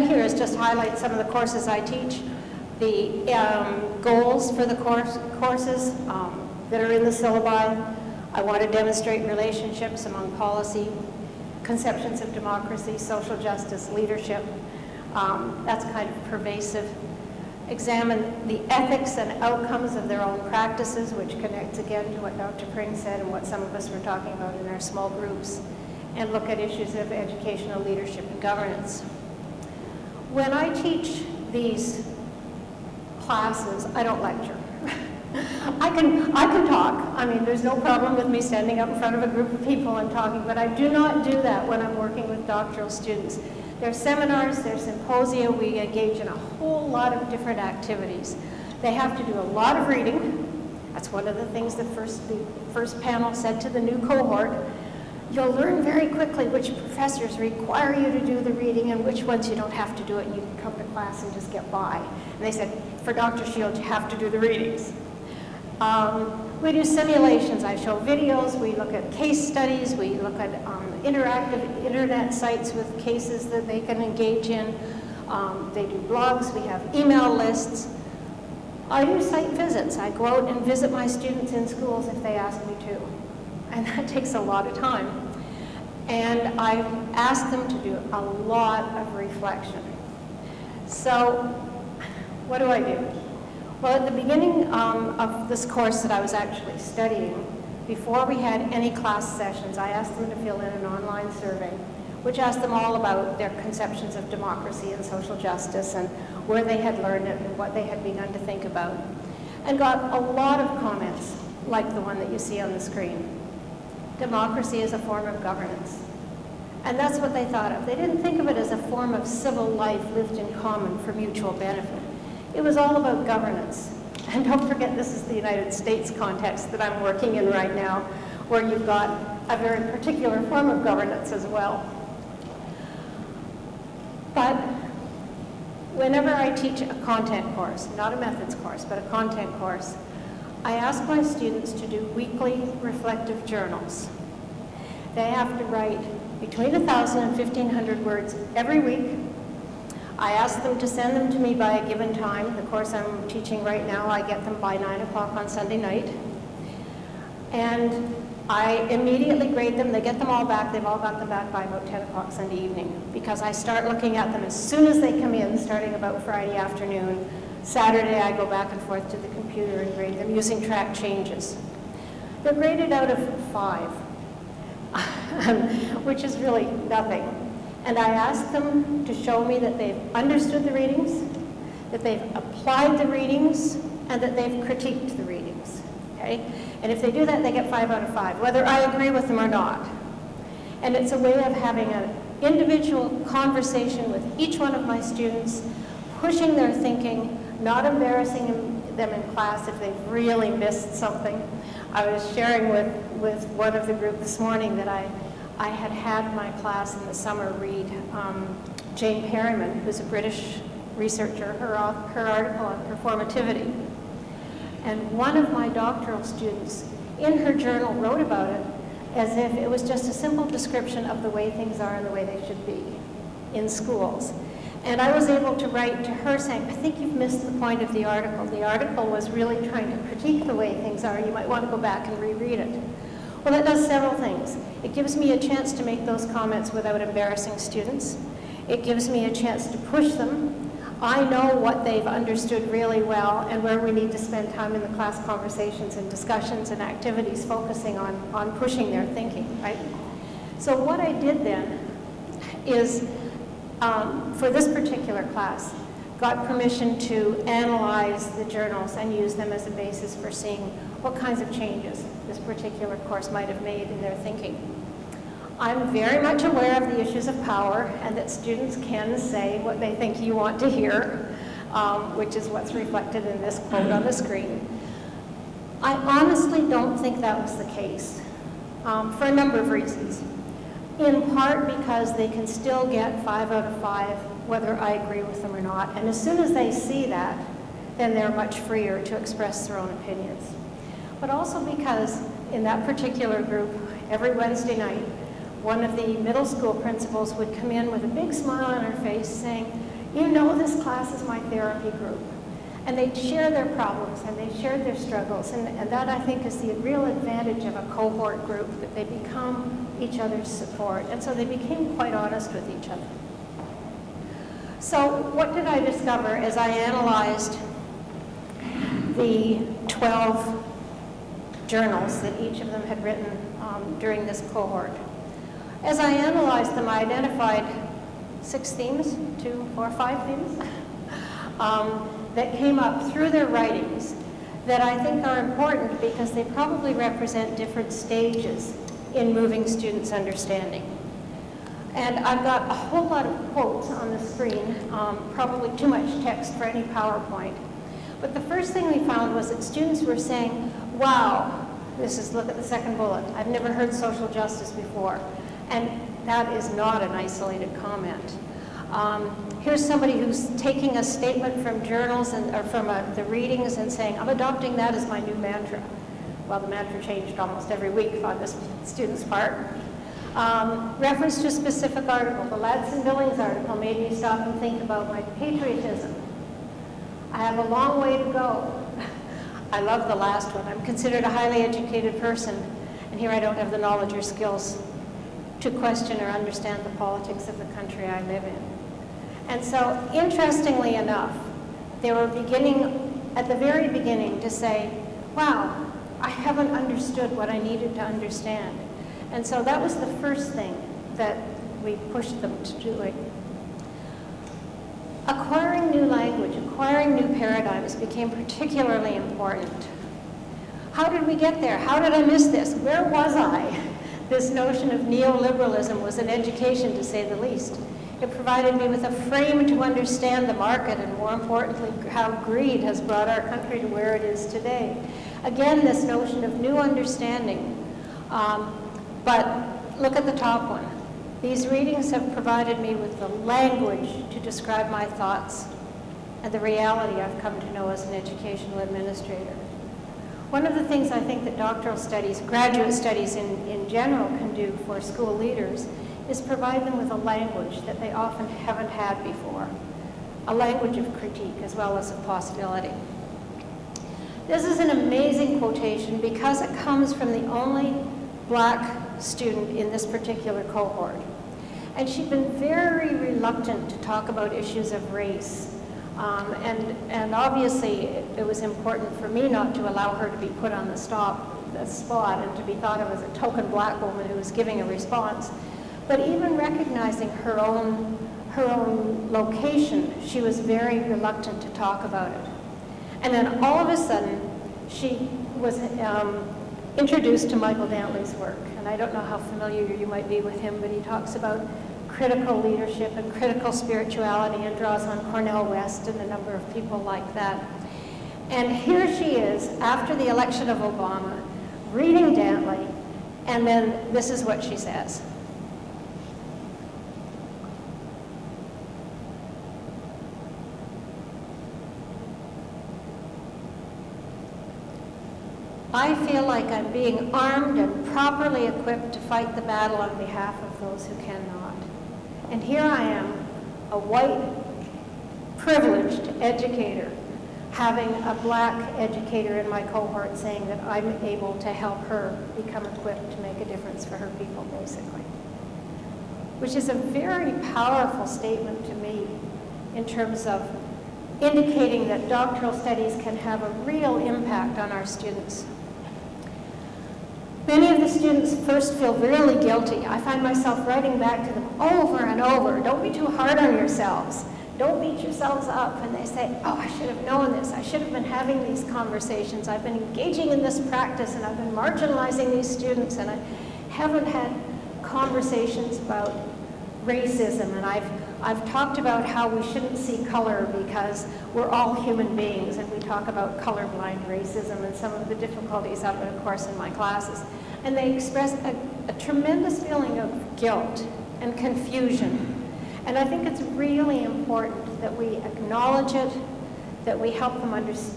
done here is just highlight some of the courses I teach, the goals for the courses that are in the syllabi. I want to demonstrate relationships among policy, conceptions of democracy, social justice, leadership. That's kind of pervasive. Examine the ethics and outcomes of their own practices, which connects again to what Dr. Pring said and what some of us were talking about in our small groups, and look at issues of educational leadership and governance. When I teach these classes, I don't lecture. I can talk. I mean, there's no problem with me standing up in front of a group of people and talking, but I do not do that when I'm working with doctoral students. There's seminars, there's symposia, we engage in a whole lot of different activities. They have to do a lot of reading. That's one of the things the first panel said to the new cohort. You'll learn very quickly which professors require you to do the reading and which ones you don't have to do it. You can come to class and just get by. And they said, for Dr. Shields, you have to do the readings. We do simulations. I show videos. We look at case studies. We look at interactive internet sites with cases that they can engage in. They do blogs. We have email lists. I do site visits. I go out and visit my students in schools if they ask me to. And that takes a lot of time. And I ask them to do a lot of reflection. So what do I do? Well, at the beginning of this course that I was actually studying, before we had any class sessions, I asked them to fill in an online survey, which asked them all about their conceptions of democracy and social justice and where they had learned it and what they had begun to think about, and got a lot of comments like the one that you see on the screen. Democracy is a form of governance. And that's what they thought of. They didn't think of it as a form of civil life lived in common for mutual benefit. It was all about governance. And don't forget, this is the United States context that I'm working in right now, where you've got a very particular form of governance as well. But whenever I teach a content course, not a methods course, but a content course, I ask my students to do weekly reflective journals. They have to write between 1,000 and 1,500 words every week. I ask them to send them to me by a given time. The course I'm teaching right now, I get them by 9 o'clock on Sunday night. And I immediately grade them. They get them all back. They've all got them back by about 10 o'clock Sunday evening, because I start looking at them as soon as they come in, starting about Friday afternoon. Saturday, I go back and forth to the computer and grade them using track changes. They're graded out of 5, which is really nothing. And I ask them to show me that they've understood the readings, that they've applied the readings, and that they've critiqued the readings, okay? And if they do that, they get 5 out of 5, whether I agree with them or not. And it's a way of having an individual conversation with each one of my students, pushing their thinking, not embarrassing them in class if they've really missed something. I was sharing with one of the group this morning that I had my class in the summer read Jane Perryman, who's a British researcher, her article on performativity. And one of my doctoral students in her journal wrote about it as if it was just a simple description of the way things are and the way they should be in schools. And I was able to write to her saying, I think you've missed the point of the article. The article was really trying to critique the way things are. You might want to go back and reread it. Well, that does several things. It gives me a chance to make those comments without embarrassing students. It gives me a chance to push them. I know what they've understood really well and where we need to spend time in the class conversations and discussions and activities focusing on pushing their thinking, right? So what I did then is, for this particular class, got permission to analyze the journals and use them as a basis for seeing what kinds of changes this particular course might have made in their thinking. I'm very much aware of the issues of power and that students can say what they think you want to hear, which is what's reflected in this quote on the screen. I honestly don't think that was the case for a number of reasons. In part because they can still get 5 out of 5 whether I agree with them or not. And as soon as they see that, then they're much freer to express their own opinions. But also because in that particular group, every Wednesday night, one of the middle school principals would come in with a big smile on her face saying, "You know, this class is my therapy group." And they'd share their problems and they shared their struggles. And that, I think, is the real advantage of a cohort group, that they become each other's support. And so they became quite honest with each other. So what did I discover as I analyzed the 12 journals that each of them had written during this cohort? As I analyzed them, I identified 6 themes, 2, 4, 5 themes, that came up through their writings that I think are important because they probably represent different stages in moving students' understanding. And I've got a whole lot of quotes on the screen, probably too much text for any PowerPoint. But the first thing we found was that students were saying, "Wow," look at the second bullet, "I've never heard social justice before." And that is not an isolated comment. Here's somebody who's taking a statement from journals or from the readings and saying, "I'm adopting that as my new mantra." Well, the mantra changed almost every week on this student's part. Reference to a specific article. The Ladson Billings article made me stop and think about my patriotism. I have a long way to go. I love the last one. I'm considered a highly educated person, and here I don't have the knowledge or skills to question or understand the politics of the country I live in. And so, interestingly enough, they were beginning, at the very beginning, to say, "Wow, I haven't understood what I needed to understand." And so that was the first thing that we pushed them to doing. Acquiring new language, acquiring new paradigms became particularly important. How did we get there? How did I miss this? Where was I? This notion of neoliberalism was an education, to say the least. It provided me with a frame to understand the market and, more importantly, how greed has brought our country to where it is today. Again, this notion of new understanding. But look at the top one. These readings have provided me with the language to describe my thoughts and the reality I've come to know as an educational administrator. One of the things I think that doctoral studies, graduate studies in general, can do for school leaders is provide them with a language that they often haven't had before, a language of critique as well as of possibility. This is an amazing quotation because it comes from the only Black student in this particular cohort. And she'd been very reluctant to talk about issues of race. And obviously it was important for me not to allow her to be put on the spot and to be thought of as a token Black woman who was giving a response. But even recognizing her own location, she was very reluctant to talk about it. And then all of a sudden, she was introduced to Michael Dantley's work. And I don't know how familiar you might be with him, but he talks about critical leadership and critical spirituality and draws on Cornel West and a number of people like that. And here she is, after the election of Obama, reading Dantley, and then this is what she says. "I feel like I'm being armed and properly equipped to fight the battle on behalf of those who cannot. And here I am, a white, privileged educator, having a Black educator in my cohort saying that I'm able to help her become equipped to make a difference for her people," basically. Which is a very powerful statement to me in terms of indicating that doctoral studies can have a real impact on our students. Many of the students first feel really guilty. I find myself writing back to them over and over, "Don't be too hard on yourselves. Don't beat yourselves up." And they say, "Oh, I should have known this. I should have been having these conversations. I've been engaging in this practice and I've been marginalizing these students and I haven't had conversations about racism. And I've talked about how we shouldn't see color because we're all human beings, and we talk about colorblind racism and some of the difficulties of it, of course, in my classes." And they express a tremendous feeling of guilt and confusion. And I think it's really important that we acknowledge it, that we help them understand